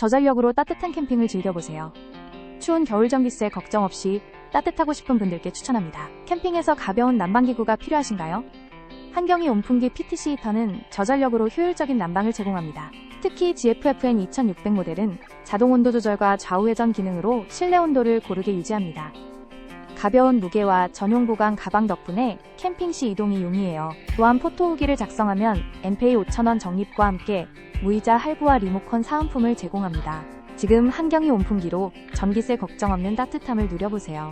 저전력으로 따뜻한 캠핑을 즐겨보세요. 추운 겨울 전기세 걱정 없이 따뜻하고 싶은 분들께 추천합니다. 캠핑에서 가벼운 난방기구가 필요하신가요? 한경이 온풍기 PTC 히터는 저전력으로 효율적인 난방을 제공합니다. 특히 GFFN 2600 모델은 자동 온도 조절과 좌우 회전 기능으로 실내 온도를 고르게 유지합니다. 가벼운 무게와 전용 보관 가방 덕분에 캠핑 시 이동이 용이해요. 또한 포토 후기를 작성하면 엠페이 5,000원 적립과 함께 무이자 할부와 리모컨 사은품을 제공합니다. 지금 한경이 온풍기로 전기세 걱정 없는 따뜻함을 누려보세요.